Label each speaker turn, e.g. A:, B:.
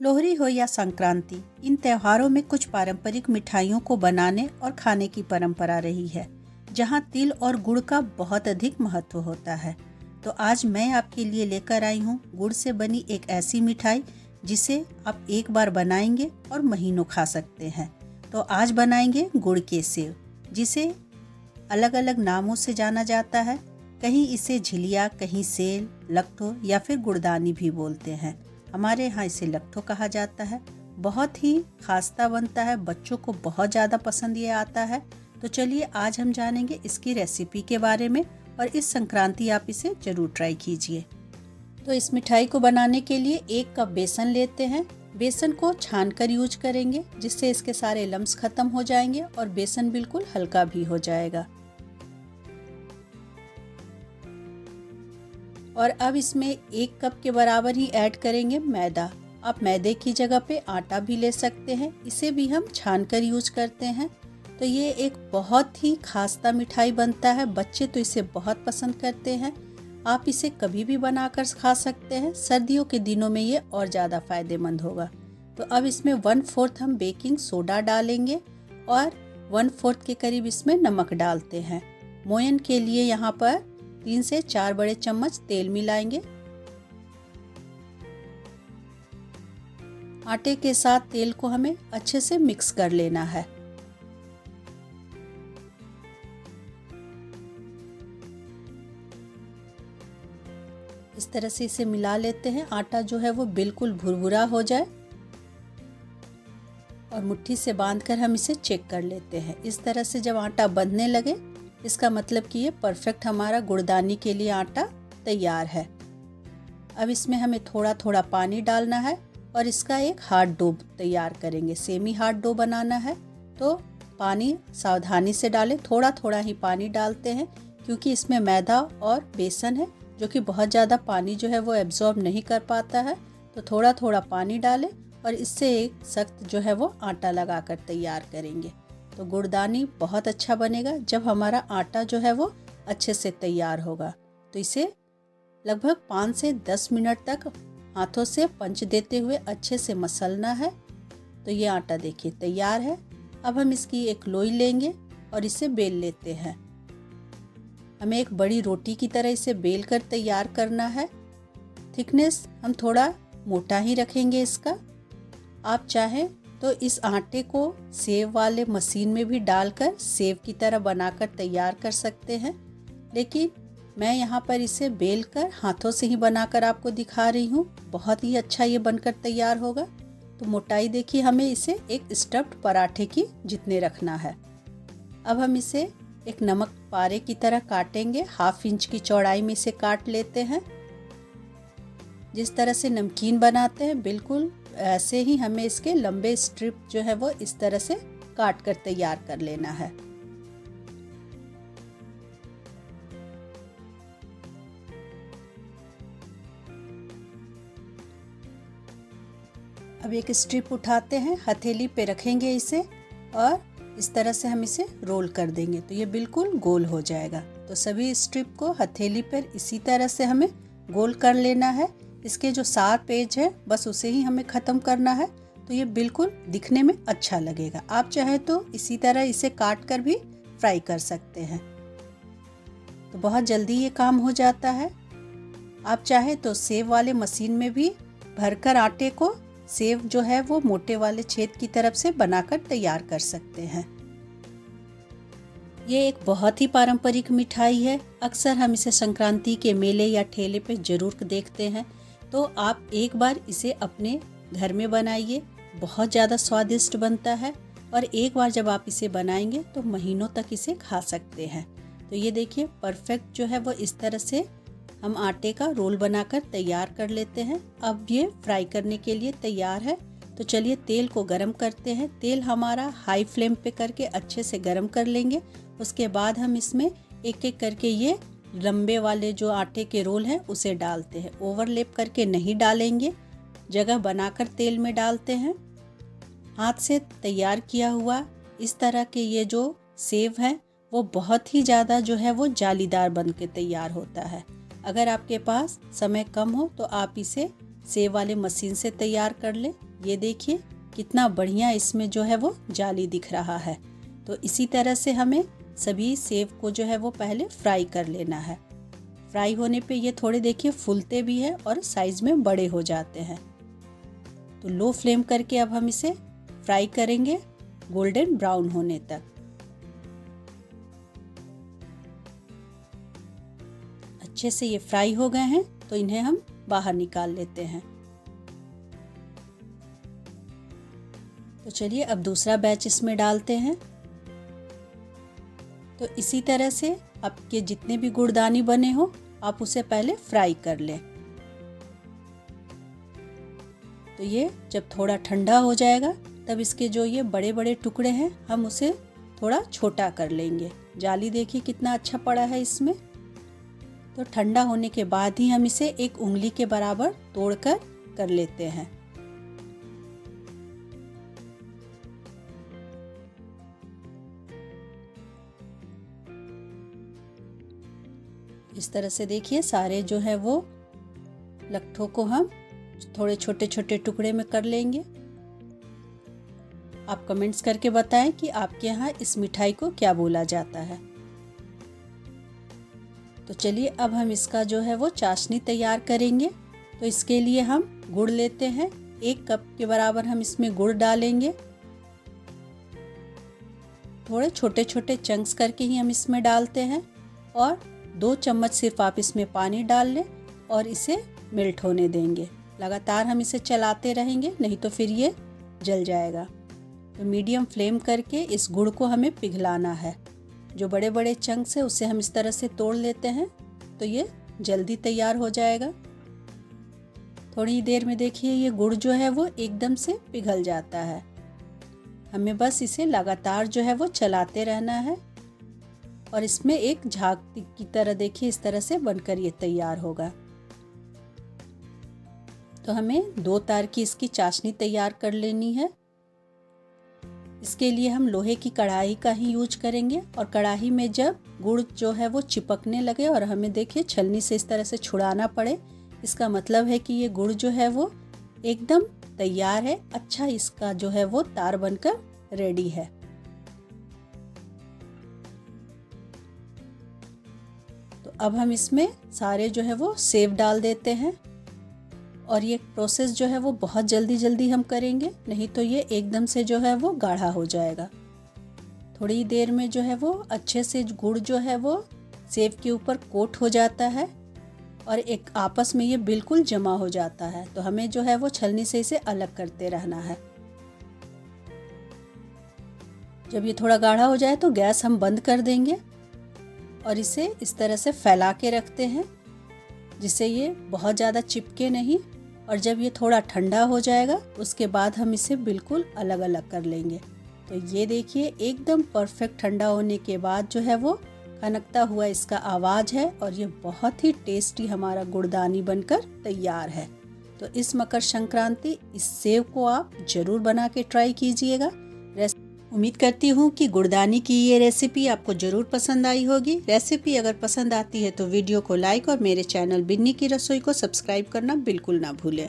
A: लोहड़ी हो या संक्रांति, इन त्योहारों में कुछ पारंपरिक मिठाइयों को बनाने और खाने की परंपरा रही है, जहां तिल और गुड़ का बहुत अधिक महत्व होता है। तो आज मैं आपके लिए लेकर आई हूं गुड़ से बनी एक ऐसी मिठाई जिसे आप एक बार बनाएंगे और महीनों खा सकते हैं। तो आज बनाएंगे गुड़ के सेव, जिसे अलग अलग नामों से जाना जाता है। कहीं इसे झिलिया, कहीं सेल, लट्ठो या फिर गुड़दानी भी बोलते हैं। हमारे यहाँ इसे लट्ठो कहा जाता है। बहुत ही खास्ता बनता है, बच्चों को बहुत ज़्यादा पसंद ये आता है। तो चलिए आज हम जानेंगे इसकी रेसिपी के बारे में, और इस संक्रांति आप इसे ज़रूर ट्राई कीजिए। तो इस मिठाई को बनाने के लिए 1 कप बेसन लेते हैं। बेसन को छानकर यूज करेंगे, जिससे इसके सारे लम्स खत्म हो जाएंगे और बेसन बिल्कुल हल्का भी हो जाएगा। और अब इसमें 1 कप के बराबर ही ऐड करेंगे मैदा। आप मैदे की जगह पे आटा भी ले सकते हैं, इसे भी हम छानकर यूज करते हैं। तो ये एक बहुत ही खास्ता मिठाई बनता है, बच्चे तो इसे बहुत पसंद करते हैं। आप इसे कभी भी बनाकर खा सकते हैं, सर्दियों के दिनों में ये और ज़्यादा फायदेमंद होगा। तो अब इसमें 1/4 हम बेकिंग सोडा डालेंगे और 1/4 के करीब इसमें नमक डालते हैं। मोयन के लिए यहाँ पर 3 से 4 बड़े चम्मच तेल मिलाएंगे। आटे के साथ तेल को हमें अच्छे से मिक्स कर लेना है। इस तरह से इसे मिला लेते हैं। आटा जो है वो बिल्कुल भुरभुरा हो जाए और मुट्ठी से बांधकर हम इसे चेक कर लेते हैं। इस तरह से जब आटा बंधने लगे, इसका मतलब कि ये परफेक्ट हमारा गुड़दानी के लिए आटा तैयार है। अब इसमें हमें थोड़ा थोड़ा पानी डालना है और इसका एक हार्ड डो तैयार करेंगे। सेमी हार्ड डो बनाना है, तो पानी सावधानी से डालें। थोड़ा थोड़ा ही पानी डालते हैं, क्योंकि इसमें मैदा और बेसन है, जो कि बहुत ज़्यादा पानी जो है वो एब्जॉर्ब नहीं कर पाता है। तो थोड़ा थोड़ा पानी डालें और इससे एक सख्त जो है वो आटा लगाकर तैयार करेंगे। तो गुड़दानी बहुत अच्छा बनेगा जब हमारा आटा जो है वो अच्छे से तैयार होगा। तो इसे लगभग 5 से 10 मिनट तक हाथों से पंच देते हुए अच्छे से मसलना है। तो ये आटा देखिए तैयार है। अब हम इसकी एक लोई लेंगे और इसे बेल लेते हैं। हमें एक बड़ी रोटी की तरह इसे बेल कर तैयार करना है। थिकनेस हम थोड़ा मोटा ही रखेंगे इसका। आप चाहें तो इस आटे को सेव वाले मशीन में भी डालकर सेव की तरह बनाकर तैयार कर सकते हैं, लेकिन मैं यहाँ पर इसे बेलकर हाथों से ही बनाकर आपको दिखा रही हूँ। बहुत ही अच्छा ये बनकर तैयार होगा। तो मोटाई देखिए, हमें इसे एक स्टफ्ड पराठे की जितने रखना है। अब हम इसे एक नमक पारे की तरह काटेंगे। 1/2 इंच की चौड़ाई में इसे काट लेते हैं। जिस तरह से नमकीन बनाते हैं बिल्कुल ऐसे ही हमें इसके लंबे स्ट्रिप जो है वो इस तरह से काट कर तैयार कर लेना है। अब एक स्ट्रिप उठाते हैं, हथेली पे रखेंगे इसे और इस तरह से हम इसे रोल कर देंगे, तो ये बिल्कुल गोल हो जाएगा। तो सभी स्ट्रिप को हथेली पर इसी तरह से हमें गोल कर लेना है। इसके जो 4 पेज है बस उसे ही हमें ख़त्म करना है, तो ये बिल्कुल दिखने में अच्छा लगेगा। आप चाहे तो इसी तरह इसे काट कर भी फ्राई कर सकते हैं, तो बहुत जल्दी ये काम हो जाता है। आप चाहे तो सेव वाले मशीन में भी भरकर आटे को सेव जो है वो मोटे वाले छेद की तरफ से बनाकर तैयार कर सकते हैं। ये एक बहुत ही पारंपरिक मिठाई है। अक्सर हम इसे संक्रांति के मेले या ठेले पे जरूर देखते हैं। तो आप एक बार इसे अपने घर में बनाइए, बहुत ज़्यादा स्वादिष्ट बनता है। और एक बार जब आप इसे बनाएंगे तो महीनों तक इसे खा सकते हैं। तो ये देखिए परफेक्ट जो है वो इस तरह से हम आटे का रोल बनाकर तैयार कर लेते हैं। अब ये फ्राई करने के लिए तैयार है। तो चलिए तेल को गरम करते हैं। तेल हमारा हाई फ्लेम पे करके अच्छे से गरम कर लेंगे। उसके बाद हम इसमें एक एक करके ये लंबे वाले जो आटे के रोल हैं उसे डालते हैं। ओवरलैप करके नहीं डालेंगे, जगह बनाकर तेल में डालते हैं। हाथ से तैयार किया हुआ इस तरह के ये जो सेव हैं वो बहुत ही ज़्यादा जो है वो जालीदार बन के तैयार होता है। अगर आपके पास समय कम हो तो आप इसे सेव वाले मशीन से तैयार कर लें। ये देखिए कितना बढ़िया इसमें जो है वो जाली दिख रहा है। तो इसी तरह से हमें सभी सेव को जो है वो पहले फ्राई कर लेना है। फ्राई होने पे ये थोड़े देखिए फूलते भी है और साइज़ में बड़े हो जाते हैं। तो लो फ्लेम करके अब हम इसे फ्राई करेंगे गोल्डन ब्राउन होने तक। अच्छे से ये फ्राई हो गए हैं तो इन्हें हम बाहर निकाल लेते हैं। तो चलिए अब दूसरा बैच इसमें डालते हैं। तो इसी तरह से आपके जितने भी गुड़दानी बने हो आप उसे पहले फ्राई कर लें। तो ये जब थोड़ा ठंडा हो जाएगा तब इसके जो ये बड़े बड़े टुकड़े हैं हम उसे थोड़ा छोटा कर लेंगे। जाली देखिए कितना अच्छा पड़ा है इसमें। तो ठंडा होने के बाद ही हम इसे एक उंगली के बराबर तोड़कर कर लेते हैं। इस तरह से देखिए सारे जो है वो लट्ठों को हम थोड़े छोटे छोटे टुकड़े में कर लेंगे। आप कमेंट्स करके बताएं कि आपके यहाँ इस मिठाई को क्या बोला जाता है। तो चलिए अब हम इसका जो है वो चाशनी तैयार करेंगे। तो इसके लिए हम गुड़ लेते हैं। 1 कप के बराबर हम इसमें गुड़ डालेंगे। थोड़े छोटे छोटे चंक्स करके ही हम इसमें डालते हैं और 2 चम्मच सिर्फ आप इसमें पानी डाल लें और इसे मेल्ट होने देंगे। लगातार हम इसे चलाते रहेंगे, नहीं तो फिर ये जल जाएगा। तो मीडियम फ्लेम करके इस गुड़ को हमें पिघलाना है। जो बड़े बड़े चंक्स है उसे हम इस तरह से तोड़ लेते हैं तो ये जल्दी तैयार हो जाएगा। थोड़ी ही देर में देखिए ये गुड़ जो है वो एकदम से पिघल जाता है। हमें बस इसे लगातार जो है वो चलाते रहना है और इसमें एक झाग की तरह देखिए इस तरह से बनकर ये तैयार होगा। तो हमें 2 तार की इसकी चाशनी तैयार कर लेनी है। इसके लिए हम लोहे की कढ़ाई का ही यूज करेंगे और कढ़ाई में जब गुड़ जो है वो चिपकने लगे और हमें देखिए छलनी से इस तरह से छुड़ाना पड़े, इसका मतलब है कि ये गुड़ जो है वो एकदम तैयार है। अच्छा इसका जो है वो तार बनकर रेडी है। तो अब हम इसमें सारे जो है वो सेव डाल देते हैं और ये प्रोसेस जो है वो बहुत जल्दी हम करेंगे, नहीं तो ये एकदम से जो है वो गाढ़ा हो जाएगा। थोड़ी देर में जो है वो अच्छे से गुड़ जो है वो सेव के ऊपर कोट हो जाता है और एक आपस में ये बिल्कुल जमा हो जाता है। तो हमें जो है वो छलनी से इसे अलग करते रहना है। जब ये थोड़ा गाढ़ा हो जाए तो गैस हम बंद कर देंगे और इसे इस तरह से फैला के रखते हैं जिससे ये बहुत ज़्यादा चिपके नहीं। और जब ये थोड़ा ठंडा हो जाएगा उसके बाद हम इसे बिल्कुल अलग अलग कर लेंगे। तो ये देखिए एकदम परफेक्ट ठंडा होने के बाद जो है वो खनकता हुआ इसका आवाज़ है और ये बहुत ही टेस्टी हमारा गुड़दानी बनकर तैयार है। तो इस मकर संक्रांति इस सेव को आप ज़रूर बना के ट्राई कीजिएगा। उम्मीद करती हूँ कि गुड़दानी की ये रेसिपी आपको ज़रूर पसंद आई होगी। रेसिपी अगर पसंद आती है तो वीडियो को लाइक और मेरे चैनल बिन्नी की रसोई को सब्सक्राइब करना बिल्कुल ना भूलें।